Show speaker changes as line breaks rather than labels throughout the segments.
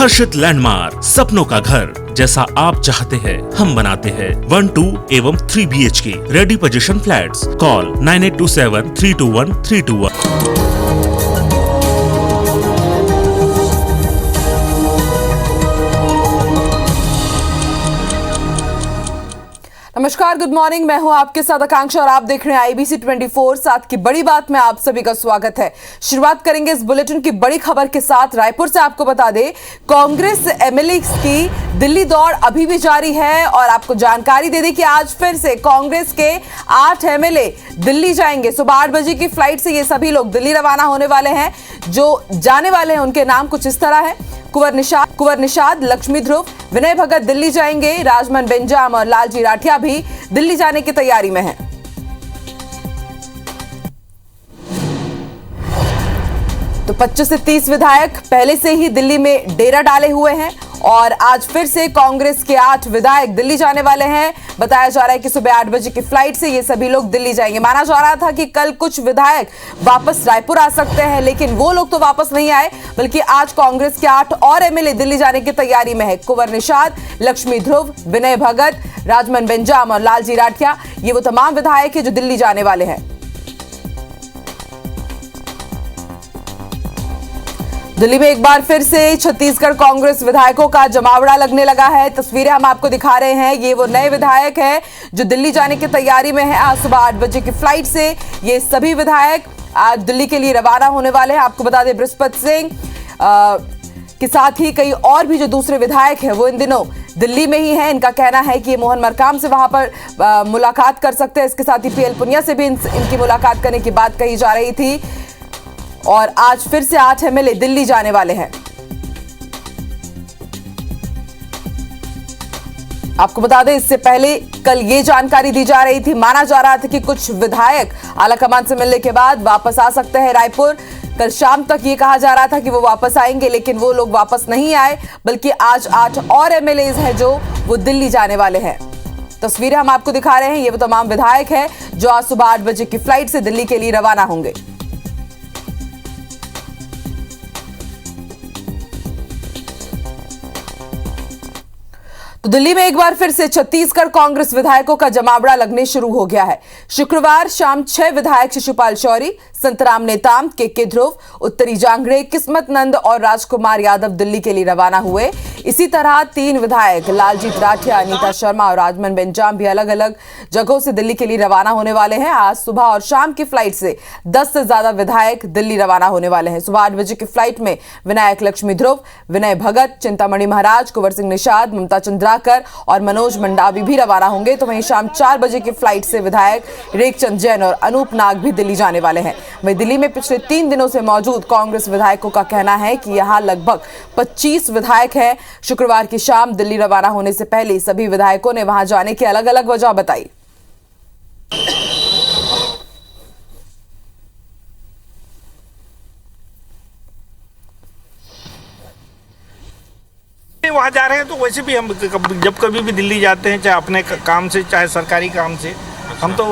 हर्षित landmark, सपनों का घर जैसा आप चाहते हैं हम बनाते हैं। 1, 2 एवं 3 BHK ready position flats. Call 9827321321।
नमस्कार, गुड मॉर्निंग। मैं हूं आपके साथ आकांक्षा और आप देख रहे हैं IBC 24। साथ की बड़ी बात में आप सभी का स्वागत है। शुरुआत करेंगे इस बुलेटिन की बड़ी खबर के साथ। रायपुर से आपको बता दें, कांग्रेस MLA की दिल्ली दौड़ अभी भी जारी है और आपको जानकारी दे दें कि आज फिर से कांग्रेस के 8 MLA दिल्ली जाएंगे। सुबह 8 बजे की फ्लाइट से ये सभी लोग दिल्ली रवाना होने वाले हैं। जो जाने वाले हैं उनके नाम कुछ इस तरह है। कुंवर निषाद, लक्ष्मी ध्रुव, विनय भगत दिल्ली जाएंगे। राजमन बेंजाम और लालजी राठिया भी दिल्ली जाने की तैयारी में हैं। तो 25 से 30 विधायक पहले से ही दिल्ली में डेरा डाले हुए हैं और आज फिर से कांग्रेस के 8 विधायक दिल्ली जाने वाले हैं। बताया जा रहा है कि सुबह 8 बजे की फ्लाइट से ये सभी लोग दिल्ली जाएंगे। माना जा रहा था कि कल कुछ विधायक वापस रायपुर आ सकते हैं, लेकिन वो लोग तो वापस नहीं आए, बल्कि आज कांग्रेस के 8 और MLA दिल्ली जाने की तैयारी में है। कुंवर निषाद, लक्ष्मी ध्रुव, विनय भगत, राजमन बेंजाम और लालजी राठिया, ये वो तमाम विधायक है जो दिल्ली जाने वाले हैं। दिल्ली में एक बार फिर से छत्तीसगढ़ कांग्रेस विधायकों का जमावड़ा लगने लगा है। तस्वीरें हम आपको दिखा रहे हैं। ये वो नए विधायक हैं जो दिल्ली जाने की तैयारी में है। आज सुबह 8 बजे की फ्लाइट से ये सभी विधायक आज दिल्ली के लिए रवाना होने वाले हैं। आपको बता दें, बृहस्पति सिंह के साथ ही कई और भी जो दूसरे विधायक हैं वो इन दिनों दिल्ली में ही हैं। इनका कहना है कि ये मोहन मरकाम से वहां पर मुलाकात कर सकते हैं। इसके साथ ही PL पुनिया से भी इनकी मुलाकात करने की बात कही जा रही थी और आज फिर से 8 MLA दिल्ली जाने वाले हैं। आपको बता दें, इससे पहले कल ये जानकारी दी जा रही थी, माना जा रहा था कि कुछ विधायक आलाकमान से मिलने के बाद वापस आ सकते हैं रायपुर। कल शाम तक ये कहा जा रहा था कि वो वापस आएंगे, लेकिन वो लोग वापस नहीं आए, बल्कि आज 8 और MLAs हैं जो वो दिल्ली जाने वाले हैं। तस्वीरें हम आपको दिखा रहे हैं। ये वो तमाम विधायक हैं जो आज सुबह 8 बजे की फ्लाइट से दिल्ली के लिए रवाना होंगे। तो दिल्ली में एक बार फिर से छत्तीसगढ़ कांग्रेस विधायकों का जमावड़ा लगने शुरू हो गया है। शुक्रवार शाम 6 विधायक शिशुपाल शौरी, संतराम नेताम, के ध्रुव, उत्तरी जांगड़े, किस्मत नंद और राजकुमार यादव दिल्ली के लिए रवाना हुए। इसी तरह 3 विधायक लालजीत राठिया, अनीता शर्मा और राजमन बेंजाम भी अलग अलग जगहों से दिल्ली के लिए रवाना होने वाले हैं। आज सुबह और शाम की फ्लाइट से 10 से ज्यादा विधायक दिल्ली रवाना होने वाले हैं। सुबह 8 बजे की फ्लाइट में विनायक लक्ष्मी ध्रुव, विनय भगत, चिंतामणि महाराज, कुंवर सिंह निषाद, ममता चंद्राकर और मनोज मंडावी भी रवाना होंगे। तो वहीं शाम 4 बजे की फ्लाइट से विधायक रेखचंद जैन और अनूप नाग भी दिल्ली जाने वाले हैं। वहीं दिल्ली में पिछले 3 दिनों से मौजूद कांग्रेस विधायकों का कहना है कि यहां लगभग 25 विधायक हैं। शुक्रवार की शाम दिल्ली रवाना होने से पहले सभी विधायकों ने वहां जाने की अलग अलग वजह बताई।
वहाँ जा रहे हैं तो वैसे भी हम जब कभी भी दिल्ली जाते हैं, चाहे अपने काम से चाहे सरकारी काम से, हम तो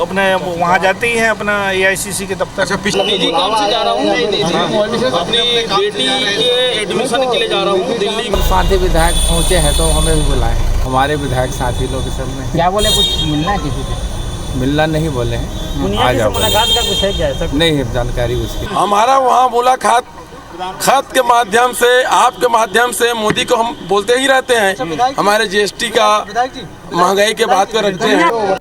अपने वहाँ जाते ही हैं अपना AICC के दफ्तर।
अच्छा, निजी काम से जा रहा हूँ, अपनी बेटी के एडमिशन के लिए जा रहा हूँ दिल्ली।
साथी विधायक पहुँचे हैं तो हमें भी बुलाए। हमारे विधायक साथी लोग सब में
क्या बोले, कुछ मिलना है किसी से?
मिलना नहीं बोले हैं। आ जाओ।
मुलाकात का कुछ है क्या? ऐसा
नहीं है जानकारी उसकी।
हमारा वहाँ मुलाकात खत के माध्यम से, आपके माध्यम से मोदी को हम बोलते ही रहते हैं। हमारे GST का महंगाई के बात को रखते हैं।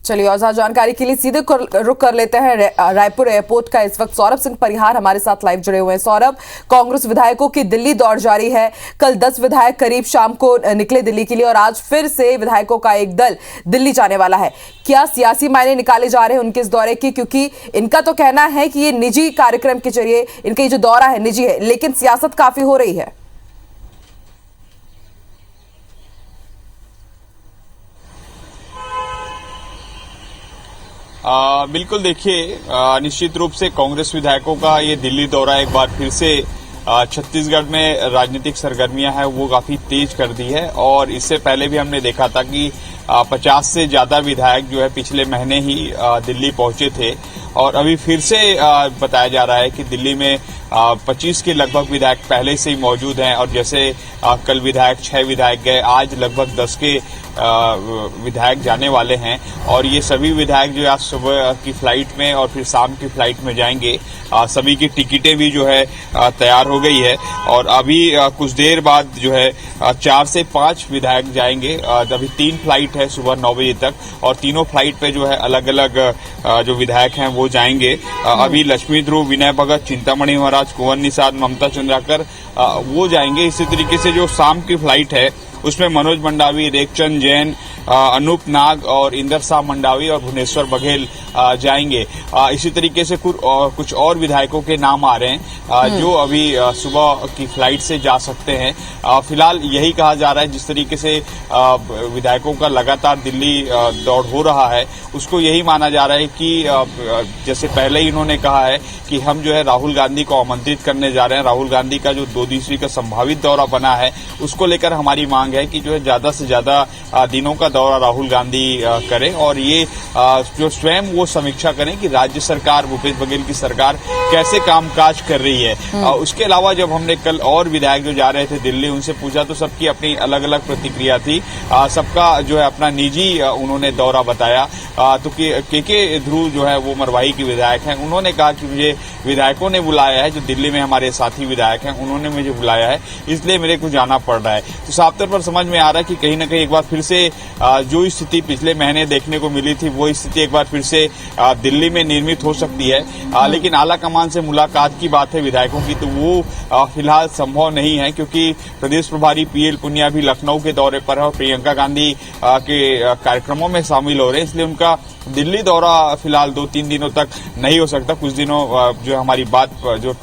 चलिए और ज्यादा जानकारी के लिए सीधे रुक कर लेते हैं रायपुर एयरपोर्ट का। इस वक्त सौरभ सिंह परिहार हमारे साथ लाइव जुड़े हुए हैं। सौरभ, कांग्रेस विधायकों की दिल्ली दौड़ जारी है। कल 10 विधायक करीब शाम को निकले दिल्ली के लिए और आज फिर से विधायकों का एक दल दिल्ली जाने वाला है। क्या सियासी मायने निकाले जा रहे हैं उनके इस दौरे की? क्योंकि इनका तो कहना है कि ये निजी कार्यक्रम के जरिए इनका ये जो दौरा है निजी है, लेकिन सियासत काफी हो रही है।
बिल्कुल, देखिए, निश्चित रूप से कांग्रेस विधायकों का ये दिल्ली दौरा एक बार फिर से छत्तीसगढ़ में राजनीतिक सरगर्मियां हैं वो काफी तेज कर दी है। और इससे पहले भी हमने देखा था कि 50 से ज्यादा विधायक जो है पिछले महीने ही दिल्ली पहुंचे थे और अभी फिर से बताया जा रहा है कि दिल्ली में 25 के लगभग विधायक पहले से ही मौजूद हैं और जैसे कल विधायक 6 विधायक गए, आज लगभग 10 के विधायक जाने वाले हैं और ये सभी विधायक जो आज सुबह की फ्लाइट में और फिर शाम की फ्लाइट में जाएंगे। सभी की टिकटें भी जो है तैयार हो गई है और अभी कुछ देर बाद जो है 4 से 5 विधायक जाएंगे। अभी 3 फ्लाइट है सुबह 9 बजे तक और तीनों फ्लाइट पे जो है अलग अलग जो विधायक हैं वो जाएंगे। अभी लक्ष्मी ध्रुव, विनय भगत, चिंतामणि महाराज, कुंवर निषाद, ममता चंद्राकर वो जाएंगे। इसी तरीके से जो शाम की फ्लाइट है उसमें मनोज मंडावी, रेखचंद जैन, अनूप नाग और इंदर शाह मंडावी और भुवनेश्वर बघेल जाएंगे। इसी तरीके से कुछ और विधायकों के नाम आ रहे हैं जो अभी सुबह की फ्लाइट से जा सकते हैं। फिलहाल यही कहा जा रहा है, जिस तरीके से विधायकों का लगातार दिल्ली दौड़ हो रहा है उसको यही माना जा रहा है कि जैसे पहले ही इन्होंने कहा है कि हम जो है राहुल गांधी को आमंत्रित करने जा रहे हैं। राहुल गांधी का जो 2 दिवसीय का संभावित दौरा बना है उसको लेकर हमारी मांग है कि जो है ज्यादा से ज्यादा दिनों का दौरा राहुल गांधी करें और ये जो स्वयं वो समीक्षा करें कि राज्य सरकार, भूपेश बघेल की सरकार कैसे कामकाज कर रही है। उसके अलावा जब हमने कल और विधायक जो जा रहे थे दिल्ली उनसे पूछा तो सबकी अपनी अलग अलग प्रतिक्रिया थी। सबका जो है अपना निजी उन्होंने दौरा बताया। तो के ध्रुव जो है वो मरवाही के विधायक हैं, उन्होंने कहा कि मुझे विधायकों ने बुलाया है, जो दिल्ली में हमारे साथी विधायक हैं उन्होंने मुझे बुलाया है, इसलिए मेरे को जाना पड़ रहा है। तो साफ तौर पर समझ में आ रहा है कि कहीं न कहीं एक बार फिर से जो स्थिति पिछले महीने देखने को मिली थी वो स्थिति एक बार फिर से दिल्ली में निर्मित हो सकती है। लेकिन आला कमान से मुलाकात की बात है विधायकों की तो वो फिलहाल संभव नहीं है, क्योंकि प्रदेश प्रभारी पीएल पुनिया भी लखनऊ के दौरे पर है और प्रियंका गांधी के कार्यक्रमों में शामिल हो रहे हैं, इसलिए उनका दिल्ली दौरा फिलहाल 2-3 दिनों तक नहीं हो सकता। कुछ दिनों जो हमारी बात जो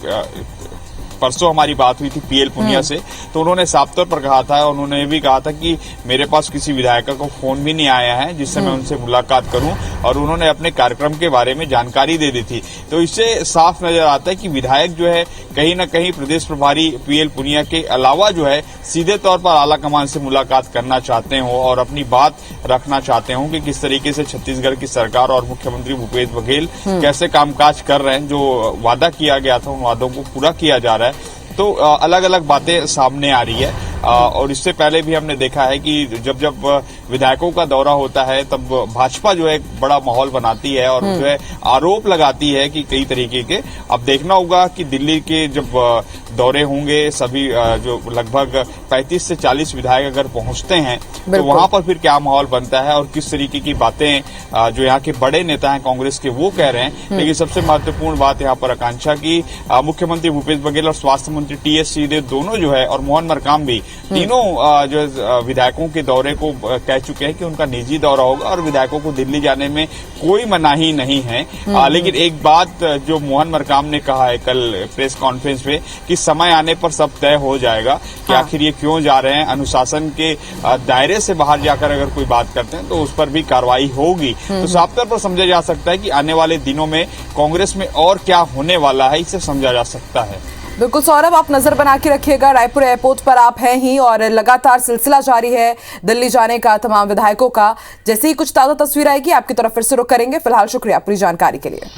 परसों हमारी बात हुई थी पीएल पुनिया से, तो उन्होंने साफ तौर पर कहा था, उन्होंने ये भी कहा था कि मेरे पास किसी विधायक को फोन भी नहीं आया है जिससे मैं उनसे मुलाकात करूं और उन्होंने अपने कार्यक्रम के बारे में जानकारी दे दी थी। तो इससे साफ नजर आता है कि विधायक जो है कहीं न कहीं प्रदेश प्रभारी पीएल पुनिया के अलावा जो है सीधे तौर पर आला कमान से मुलाकात करना चाहते हो और अपनी बात रखना चाहते हो कि किस तरीके से छत्तीसगढ़ की सरकार और मुख्यमंत्री भूपेश बघेल कैसे कामकाज कर रहे हैं। जो वादा किया गया था उन वादों को पूरा किया जा रहा है। तो अलग अलग बातें सामने आ रही है और इससे पहले भी हमने देखा है कि जब जब विधायकों का दौरा होता है तब भाजपा जो है एक बड़ा माहौल बनाती है और जो है आरोप लगाती है कि कई तरीके के। अब देखना होगा कि दिल्ली के जब दौरे होंगे सभी जो लगभग 35 से 40 विधायक अगर पहुंचते हैं तो वहां पर फिर क्या माहौल बनता है और किस तरीके की बातें जो यहाँ के बड़े नेता हैं कांग्रेस के वो कह रहे हैं। लेकिन सबसे महत्वपूर्ण बात यहाँ पर आकांक्षा की मुख्यमंत्री भूपेश बघेल और स्वास्थ्य मंत्री टीएस सिंहदेव दोनों जो है और मोहन मरकाम भी तीनों जो विधायकों के दौरे को कह चुके हैं कि उनका निजी दौरा होगा और विधायकों को दिल्ली जाने में कोई मनाही नहीं है। लेकिन एक बात जो मोहन मरकाम ने कहा है कल प्रेस कॉन्फ्रेंस में कि समय आने पर सब तय हो जाएगा कि आखिर ये क्यों जा रहे हैं। अनुशासन के दायरे से बाहर जाकर अगर कोई बात करते हैं तो उस पर भी कार्रवाई होगी। तो साफ तौर पर समझा जा सकता है कि आने वाले दिनों में कांग्रेस में और क्या होने वाला है इसे समझा जा सकता है।
बिल्कुल सौरभ, आप नजर बना के रखिएगा। रायपुर एयरपोर्ट पर आप हैं ही और लगातार सिलसिला जारी है दिल्ली जाने का तमाम विधायकों का। जैसे ही कुछ ताजा तस्वीर आएगी आपकी तरफ फिर से रुख करेंगे। फिलहाल शुक्रिया पूरी जानकारी के लिए।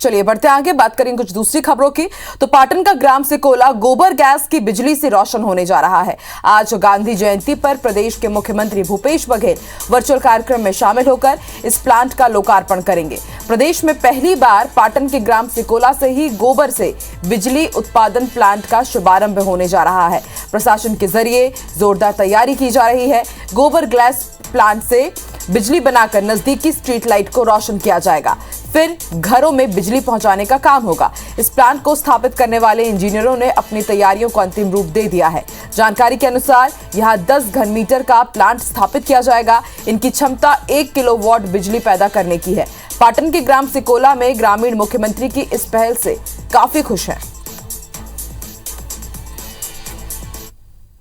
चलिए बढ़ते आगे, बात करेंगे कुछ दूसरी खबरों की। तो पाटन का ग्राम सिकोला गोबर गैस की बिजली से रोशन होने जा रहा है। आज गांधी जयंती पर प्रदेश के मुख्यमंत्री भूपेश बघेल वर्चुअल कार्यक्रम में शामिल होकर इस प्लांट का लोकार्पण करेंगे। प्रदेश में पहली बार पाटन के ग्राम सिकोला से ही गोबर से बिजली उत्पादन प्लांट का शुभारंभ होने जा रहा है। प्रशासन के जरिए जोरदार तैयारी की जा रही है। गोबर गैस प्लांट से बिजली बनाकर नजदीकी स्ट्रीट लाइट को रोशन किया जाएगा, फिर घरों में बिजली पहुंचाने का काम होगा। इस प्लांट को स्थापित करने वाले इंजीनियरों ने अपनी तैयारियों को अंतिम रूप दे दिया है। जानकारी के अनुसार यहां 10 घन मीटर का प्लांट स्थापित किया जाएगा। इनकी क्षमता 1 किलोवाट बिजली पैदा करने की है। पाटन के ग्राम सिकोला में ग्रामीण मुख्यमंत्री की इस पहल से काफी खुश हैं।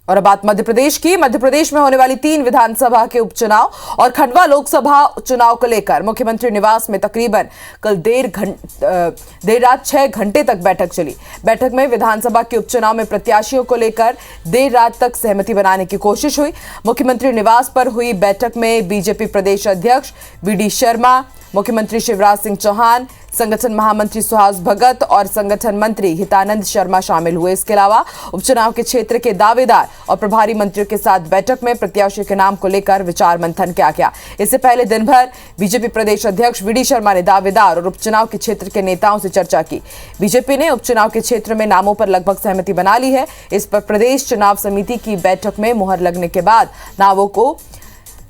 और अब बात मध्य प्रदेश की। मध्य प्रदेश में होने वाली 3 विधानसभा के उपचुनाव और खंडवा लोकसभा चुनाव को लेकर मुख्यमंत्री निवास में तकरीबन कल देर रात 6 घंटे तक बैठक चली। बैठक में विधानसभा के उपचुनाव में प्रत्याशियों को लेकर देर रात तक सहमति बनाने की कोशिश हुई। मुख्यमंत्री निवास पर हुई बैठक में बीजेपी प्रदेश अध्यक्ष वीडी शर्मा, मुख्यमंत्री शिवराज सिंह चौहान, संगठन महामंत्री सुहास भगत और संगठन मंत्री हितानंद शर्मा शामिल हुए। इसके अलावा उपचुनाव के क्षेत्र के दावेदार और प्रभारी मंत्रियों के साथ बैठक में प्रत्याशी के नाम को लेकर विचार मंथन किया गया। इससे पहले दिन भर बीजेपी प्रदेश अध्यक्ष वीडी शर्मा ने दावेदार और उपचुनाव के क्षेत्र के नेताओं से चर्चा की। बीजेपी ने उपचुनाव के क्षेत्र में नामों पर लगभग सहमति बना ली है। इस पर प्रदेश चुनाव समिति की बैठक में मुहर लगने के बाद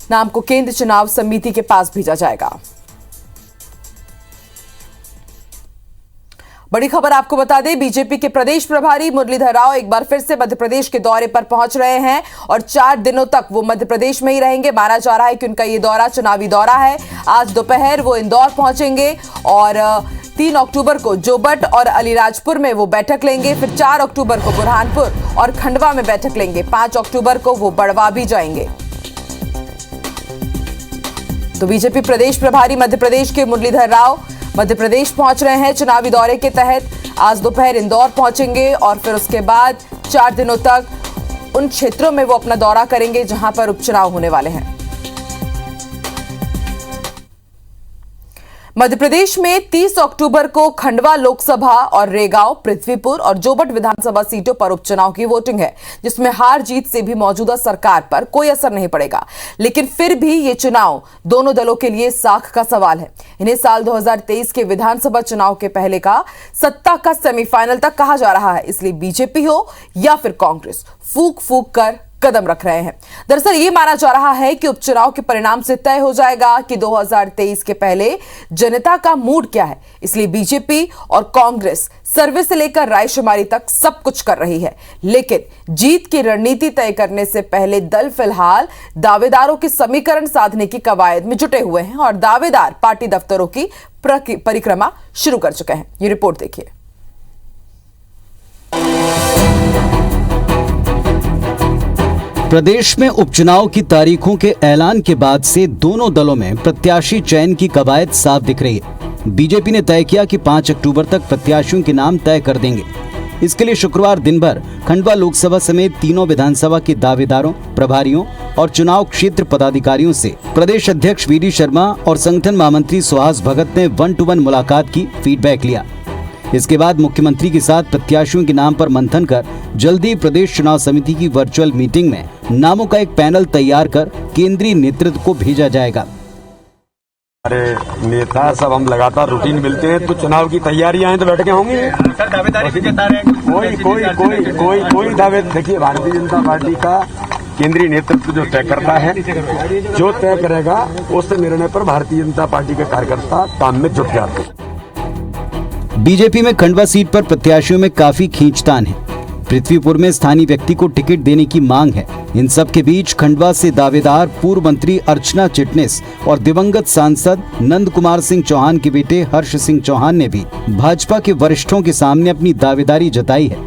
नाम को केंद्र चुनाव समिति के पास भेजा जाएगा। बड़ी खबर आपको बता दें, बीजेपी के प्रदेश प्रभारी मुरलीधर राव एक बार फिर से मध्य प्रदेश के दौरे पर पहुंच रहे हैं और 4 दिनों तक वो मध्य प्रदेश में ही रहेंगे। माना जा रहा है कि उनका ये दौरा चुनावी दौरा है। आज दोपहर वो इंदौर पहुंचेंगे और 3 अक्टूबर को जोबट और अलीराजपुर में वो बैठक लेंगे। फिर 4 अक्टूबर को बुरहानपुर और खंडवा में बैठक लेंगे। 5 अक्टूबर को वो बड़वा भी जाएंगे। तो बीजेपी प्रदेश प्रभारी मध्य प्रदेश के मुरलीधर राव मध्य प्रदेश पहुंच रहे हैं चुनावी दौरे के तहत। आज दोपहर इंदौर पहुंचेंगे और फिर उसके बाद 4 दिनों तक उन क्षेत्रों में वो अपना दौरा करेंगे जहां पर उपचुनाव होने वाले हैं। मध्य प्रदेश में 30 अक्टूबर को खंडवा लोकसभा और रेगांव, पृथ्वीपुर और जोबट विधानसभा सीटों पर उपचुनाव की वोटिंग है, जिसमें हार जीत से भी मौजूदा सरकार पर कोई असर नहीं पड़ेगा। लेकिन फिर भी ये चुनाव दोनों दलों के लिए साख का सवाल है। इन्हें साल 2023 के विधानसभा चुनाव के पहले का सत्ता का सेमीफाइनल तक कहा जा रहा है। इसलिए बीजेपी हो या फिर कांग्रेस फूक फूक कर कदम रख रहे हैं। दरअसल ये माना जा रहा है कि उपचुनाव के परिणाम से तय हो जाएगा कि 2023 के पहले जनता का मूड क्या है। इसलिए बीजेपी और कांग्रेस सर्वे से लेकर रायशुमारी तक सब कुछ कर रही है। लेकिन जीत की रणनीति तय करने से पहले दल फिलहाल दावेदारों के समीकरण साधने की कवायद में जुटे हुए हैं और दावेदार पार्टी दफ्तरों की परिक्रमा शुरू कर चुके हैं। ये रिपोर्ट देखिए।
प्रदेश में उपचुनाव की तारीखों के ऐलान के बाद से दोनों दलों में प्रत्याशी चयन की कवायद साफ दिख रही है। बीजेपी ने तय किया कि 5 अक्टूबर तक प्रत्याशियों के नाम तय कर देंगे। इसके लिए शुक्रवार दिन भर खंडवा लोकसभा समेत तीनों विधानसभा के दावेदारों, प्रभारियों और चुनाव क्षेत्र पदाधिकारियों से प्रदेश अध्यक्ष वीडी शर्मा और संगठन महामंत्री सुहास भगत ने 1-to-1 मुलाकात की, फीडबैक लिया। इसके बाद मुख्यमंत्री के साथ प्रत्याशियों के नाम पर मंथन कर जल्दी प्रदेश चुनाव समिति की वर्चुअल मीटिंग में नामों का एक पैनल तैयार कर केंद्रीय नेतृत्व को भेजा जाएगा।
हमारे नेता सब हम लगातार रूटीन मिलते हैं, तो चुनाव की तैयारियां हैं तो बैठ के होंगी। कोई दावे देखिए, भारतीय जनता पार्टी का केंद्रीय नेतृत्व जो तय करता है, जो तय करेगा उस निर्णय पर भारतीय जनता पार्टी के कार्यकर्ता काम में जुट जाते हैं।
बीजेपी में खंडवा सीट पर प्रत्याशियों में काफी खींचतान है। पृथ्वीपुर में स्थानीय व्यक्ति को टिकट देने की मांग है। इन सब के बीच खंडवा से दावेदार पूर्व मंत्री अर्चना चिटनिस और दिवंगत सांसद नंद कुमार सिंह चौहान के बेटे हर्ष सिंह चौहान ने भी भाजपा के वरिष्ठों के सामने अपनी दावेदारी जताई है।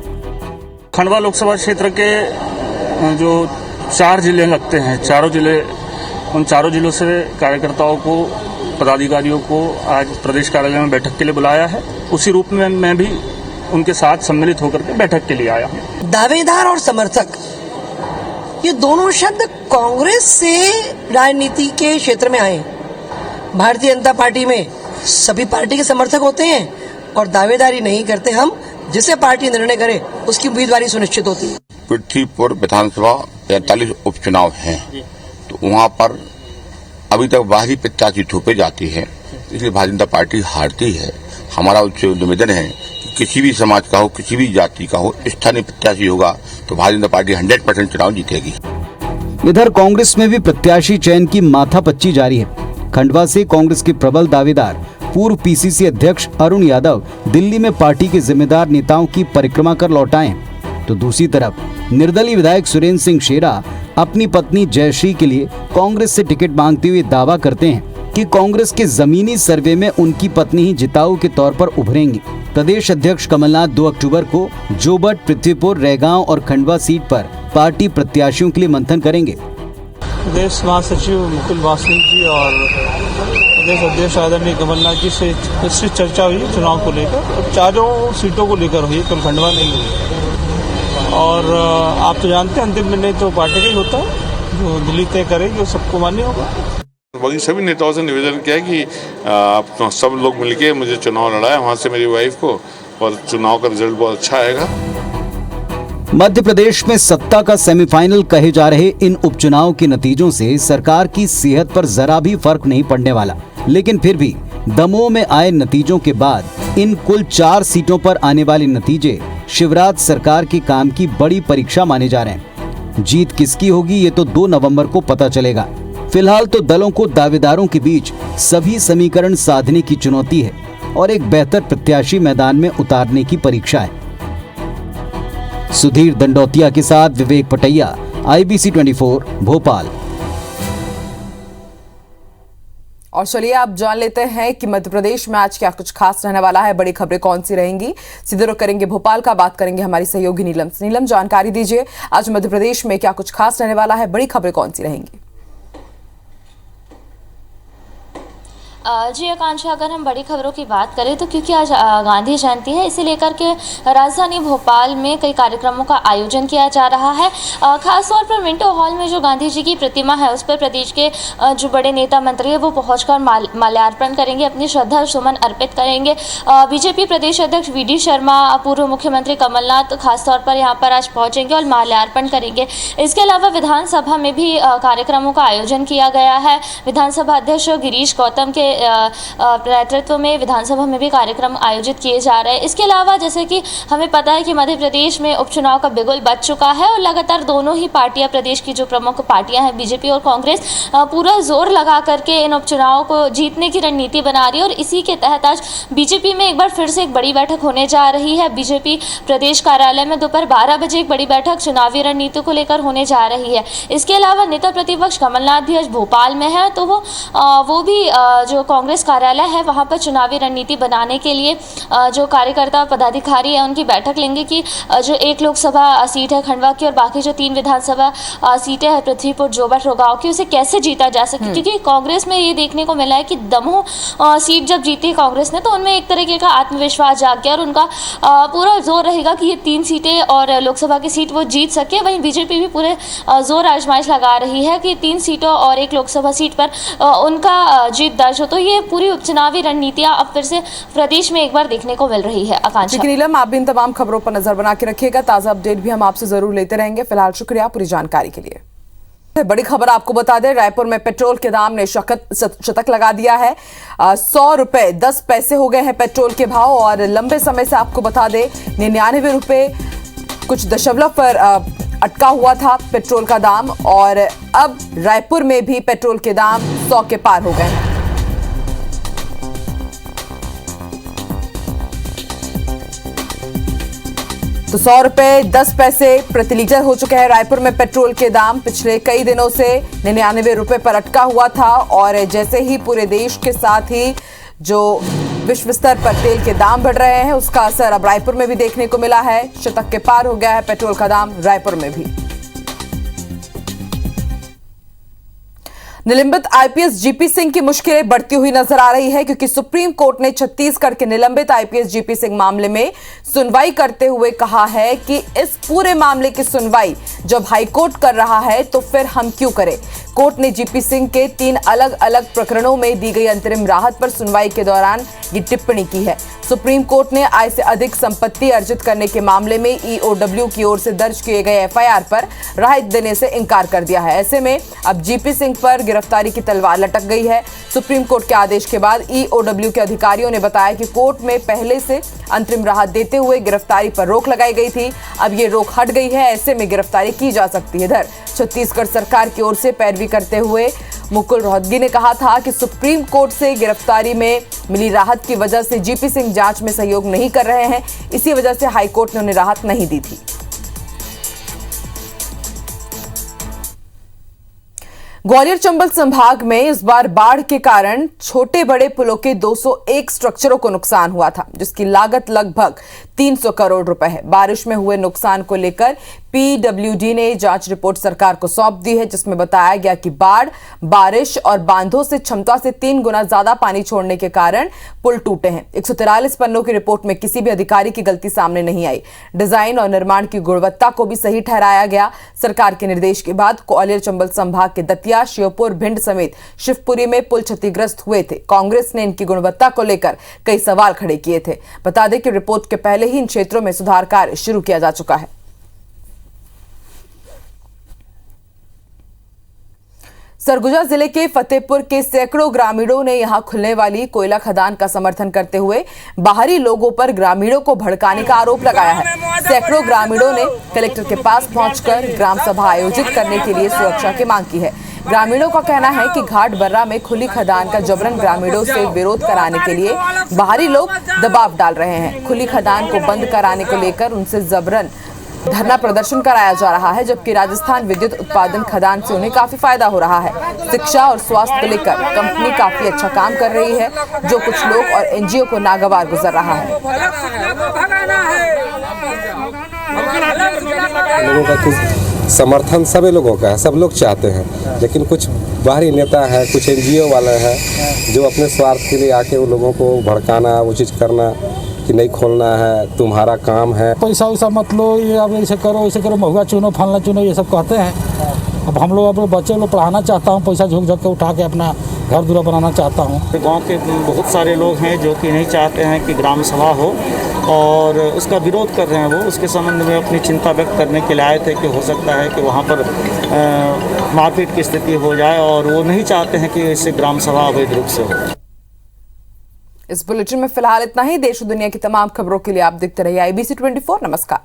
खंडवा लोकसभा क्षेत्र के जो 4 जिले लगते हैं, चारों जिले, उन चारों जिलों से कार्यकर्ताओं को, पदाधिकारियों को आज प्रदेश कार्यालय में बैठक के लिए बुलाया है। उसी रूप में मैं भी उनके साथ सम्मिलित होकर के बैठक के लिए आया हूँ।
दावेदार और समर्थक, ये दोनों शब्द कांग्रेस से राजनीति के क्षेत्र में आए। भारतीय जनता पार्टी में सभी पार्टी के समर्थक होते हैं और दावेदारी नहीं करते। हम जिसे पार्टी निर्णय करे उसकी उम्मीदवारी सुनिश्चित होती है।
पृथ्वीपुर विधानसभा 43 उपचुनाव हैं, तो वहाँ पर अभी तक बाहरी प्रत्याशी थोपे जाती है, इसलिए भारतीय जनता पार्टी हारती है। हमारा उनसे निवेदन है कि किसी भी समाज का हो, किसी भी जाति का हो, स्थानीय प्रत्याशी होगा तो भारतीय जनता पार्टी 100% चुनाव जीतेगी।
इधर कांग्रेस में भी प्रत्याशी चयन की माथापच्ची जारी है। खंडवा से कांग्रेस के प्रबल दावेदार पूर्व पीसीसी अध्यक्ष अरुण यादव दिल्ली में पार्टी के जिम्मेदार नेताओं की परिक्रमा कर लौट आए, तो दूसरी तरफ निर्दलीय विधायक सुरेंद्र सिंह शेरा अपनी पत्नी जयश्री के लिए कांग्रेस से टिकट मांगते हुए दावा करते हैं कि कांग्रेस के जमीनी सर्वे में उनकी पत्नी ही जिताऊ के तौर पर उभरेंगी। प्रदेश अध्यक्ष कमलनाथ 2 अक्टूबर को जोबट, पृथ्वीपुर, रेगांव और खंडवा सीट पर पार्टी प्रत्याशियों के लिए मंथन करेंगे।
प्रदेश महासचिव मुकुल वासनिक जी और प्रदेश अध्यक्ष आदरणीय कमलनाथ जी से विस्तृत चर्चा हुई चुनाव को लेकर, चारों सीटों को लेकर हुई, कल खंडवा नहीं हुई। और आप तो जानते हैं अंतिम निर्णय तो पार्टी का ही होता है, जो दिल्ली तय करेगी वो सबको मान्य होगा।
बाकी सभी नेताओं से निवेदन किया कि आप सब लोग मिलके मुझे चुनाव लड़ाए, वहां से मेरी वाइफ को, और चुनाव का रिजल्ट बहुत अच्छा आएगा।
मध्य प्रदेश में सत्ता का सेमीफाइनल कहे जा रहे इन उपचुनाव के नतीजों से सरकार की सेहत पर जरा भी फर्क नहीं पड़ने वाला, लेकिन फिर भी दमोह में आए नतीजों के बाद इन कुल 4 सीटों पर आने वाले नतीजे शिवराज सरकार के काम की बड़ी परीक्षा माने जा रहे हैं। जीत किसकी होगी ये तो 2 नवंबर को पता चलेगा। फिलहाल तो दलों को दावेदारों के बीच सभी समीकरण साधने की चुनौती है और एक बेहतर प्रत्याशी मैदान में उतारने की परीक्षा है। सुधीर दंडोतिया के साथ विवेक पटैया, IBC 24 भोपाल।
और चलिए आप जान लेते हैं कि मध्य प्रदेश में आज क्या कुछ खास रहने वाला है, बड़ी खबरें कौन सी रहेंगी। सीधे रुख करेंगे भोपाल का, बात करेंगे हमारी सहयोगी नीलम से। नीलम, जानकारी दीजिए आज मध्य प्रदेश में क्या कुछ खास रहने वाला है, बड़ी खबरें कौन सी रहेंगी?
जी आकांक्षा, अगर हम बड़ी खबरों की बात करें तो क्योंकि आज गांधी जयंती है, इसे लेकर के राजधानी भोपाल में कई कार्यक्रमों का आयोजन किया जा रहा है। खासतौर पर मिंटो हॉल में जो गांधी जी की प्रतिमा है उस पर प्रदेश के जो बड़े नेता मंत्री है वो पहुंचकर माल्यार्पण करेंगे, अपनी श्रद्धा सुमन अर्पित करेंगे। बीजेपी प्रदेश अध्यक्ष VD शर्मा, पूर्व मुख्यमंत्री कमलनाथ खासतौर पर यहाँ पर आज पहुँचेंगे और माल्यार्पण करेंगे। इसके अलावा विधानसभा में भी कार्यक्रमों का आयोजन किया गया है। विधानसभा अध्यक्ष गिरीश गौतम के नेतृत्व में विधानसभा में भी कार्यक्रम आयोजित किए जा रहे हैं। इसके अलावा जैसे कि हमें पता है कि मध्य प्रदेश में उपचुनाव का बिगुल बज चुका है और लगातार दोनों ही पार्टियां, प्रदेश की जो प्रमुख पार्टियां हैं बीजेपी और कांग्रेस, पूरा जोर लगा करके इन उपचुनावों को जीतने की रणनीति बना रही है। और इसी के तहत आज बीजेपी में एक बार फिर से एक बड़ी बैठक होने जा रही है। बीजेपी प्रदेश कार्यालय में दोपहर 12 बजे एक बड़ी बैठक चुनावी रणनीति को लेकर होने जा रही है। इसके अलावा नेता प्रतिपक्ष कमलनाथ भी आज भोपाल में है, तो वो भी जो कांग्रेस कार्यालय है वहां पर चुनावी रणनीति बनाने के लिए जो कार्यकर्ता पदाधिकारी है उनकी बैठक लेंगे कि जो एक लोकसभा सीट है खंडवा की और बाकी जो 3 विधानसभा सीटें हैं पृथ्वीपुर, जोबट, रोगांव की, उसे कैसे जीता जा सके। क्योंकि कांग्रेस में ये देखने को मिला है कि दमोह सीट जब जीती कांग्रेस ने तो उनमें एक तरीके का आत्मविश्वास जाग गया और उनका पूरा जोर रहेगा कि ये 3 सीटें और लोकसभा की सीट वो जीत सके। वहीं बीजेपी भी पूरे जोर आजमाइश लगा रही है कि 3 सीटों और एक लोकसभा सीट पर उनका जीत दर्ज हो। तो ये पूरी उपचुनावी रणनीतियां अब फिर से प्रदेश में एक बार देखने को मिल रही है। आकांक्षा,
नीलम, आप भी इन तमाम खबरों पर नजर बना के रखिएगा, ताजा अपडेट भी हम आपसे जरूर लेते रहेंगे। फिलहाल शुक्रिया पूरी जानकारी के लिए। बड़ी खबर आपको बता दें, रायपुर में पेट्रोल के दाम ने शतक लगा दिया है। 100 रुपए 10 पैसे हो गए हैं पेट्रोल के भाव और लंबे समय से आपको बता दें 99 रुपए कुछ दशमलव पर अटका हुआ था पेट्रोल का दाम और अब रायपुर में भी पेट्रोल के दाम 100 के पार हो गए हैं। तो 100 रुपए 10 पैसे प्रति लीटर हो चुके हैं रायपुर में पेट्रोल के दाम। पिछले कई दिनों से 99 रुपए पर अटका हुआ था और जैसे ही पूरे देश के साथ ही जो विश्व स्तर पर तेल के दाम बढ़ रहे हैं उसका असर अब रायपुर में भी देखने को मिला है। शतक के पार हो गया है पेट्रोल का दाम रायपुर में भी। निलंबित IPS GP सिंह की मुश्किलें बढ़ती हुई नजर आ रही है क्योंकि सुप्रीम कोर्ट ने छत्तीसगढ़ के निलंबित IPS GP सिंह मामले में सुनवाई करते हुए कहा है कि इस पूरे मामले की सुनवाई जब हाईकोर्ट कर रहा है तो फिर हम क्यों करें। कोर्ट ने GP सिंह के 3 अलग अलग प्रकरणों में दी गई अंतरिम राहत पर सुनवाई के दौरान ये टिप्पणी की है। सुप्रीम कोर्ट ने आय से अधिक संपत्ति अर्जित करने के मामले में EOW की ओर से दर्ज किए गए FIR पर राहत देने से इनकार कर दिया है। ऐसे में अब GP सिंह पर गिरफ्तारी की तलवार लटक गई है। सुप्रीम कोर्ट के आदेश के बाद EOW के अधिकारियों ने बताया कि कोर्ट में पहले से अंतरिम राहत देते हुए गिरफ्तारी पर रोक लगाई गई थी, अब ये रोक हट गई है, ऐसे में गिरफ्तारी की जा सकती है। इधर छत्तीसगढ़ सरकार की ओर से पैरवी करते हुए मुकुल रोहतगी ने कहा था कि सुप्रीम कोर्ट से गिरफ्तारी में मिली राहत की वजह से GP सिंह जांच में सहयोग नहीं कर रहे हैं, इसी वजह से हाईकोर्ट ने उन्हें राहत नहीं दी थी। ग्वालियर चंबल संभाग में इस बार बाढ़ के कारण छोटे बड़े पुलों के 201 स्ट्रक्चरों को नुकसान हुआ था जिसकी लागत लगभग 300 करोड़ रुपए है। बारिश में हुए नुकसान को लेकर पीडब्ल्यूडी ने जांच रिपोर्ट सरकार को सौंप दी है, जिसमें बताया गया कि बाढ़, बारिश और बांधों से क्षमता से 3 गुना ज्यादा पानी छोड़ने के कारण पुल टूटे हैं। 143 पन्नों की रिपोर्ट में किसी भी अधिकारी की गलती सामने नहीं आई। डिजाइन और निर्माण की गुणवत्ता को भी सही ठहराया गया। सरकार के निर्देश के बाद ग्वालियर चंबल संभाग के दतिया, श्योपुर, भिंड समेत शिवपुरी में पुल क्षतिग्रस्त हुए थे। कांग्रेस ने इनकी गुणवत्ता को लेकर कई सवाल खड़े किए थे। बता दें कि रिपोर्ट के पहले ही इन क्षेत्रों में सुधार कार्य शुरू किया जा चुका है। सरगुजा जिले के फतेहपुर के सैकड़ों ग्रामीणों ने यहां खुलने वाली कोयला खदान का समर्थन करते हुए बाहरी लोगों पर ग्रामीणों को भड़काने का आरोप लगाया है। सैकड़ों ग्रामीणों ने कलेक्टर के पास पहुंचकर ग्राम सभा आयोजित करने के लिए सुरक्षा की मांग की है। ग्रामीणों का कहना है कि घाट बर्रा में खुली खदान का जबरन ग्रामीणों से विरोध कराने के लिए बाहरी लोग दबाव डाल रहे हैं। खुली खदान को बंद कराने को लेकर उनसे जबरन धरना प्रदर्शन कराया जा रहा है, जबकि राजस्थान विद्युत उत्पादन खदान से उन्हें काफी फायदा हो रहा है। शिक्षा और स्वास्थ्य को लेकर कंपनी काफी अच्छा काम कर रही है, जो कुछ लोग और एनजीओ को नागवार गुजर रहा है।
लोगों का कुछ समर्थन सभी लोगों का है, सब लोग चाहते हैं, लेकिन कुछ बाहरी नेता है, कुछ एनजीओ वाले हैं जो अपने स्वार्थ के लिए आके वो लोगों को भड़काना, वो चीज़ करना कि नहीं खोलना है, तुम्हारा काम है,
पैसा वैसा मत लो, ये अब ऐसे करो, महुआ चुनो, फलना चुनो, ये सब कहते हैं। अब हम लोग अपने बच्चे लोग पढ़ाना चाहता हूँ, पैसा झुक झुक के उठा के अपना घर दूरा बनाना चाहता हूँ।
गांव के बहुत सारे लोग हैं जो कि नहीं चाहते हैं कि ग्राम सभा हो और उसका विरोध कर रहे हैं। वो उसके संबंध में अपनी चिंता व्यक्त करने के लिए आए थे कि हो सकता है कि वहाँ पर मारपीट की स्थिति हो जाए, और वो नहीं चाहते हैं कि इससे ग्राम सभा अवैध रूप से हो।
इस बुलेटिन में फिलहाल इतना ही। देश और दुनिया की तमाम खबरों के लिए आप देखते रहिए IBC 24। नमस्कार।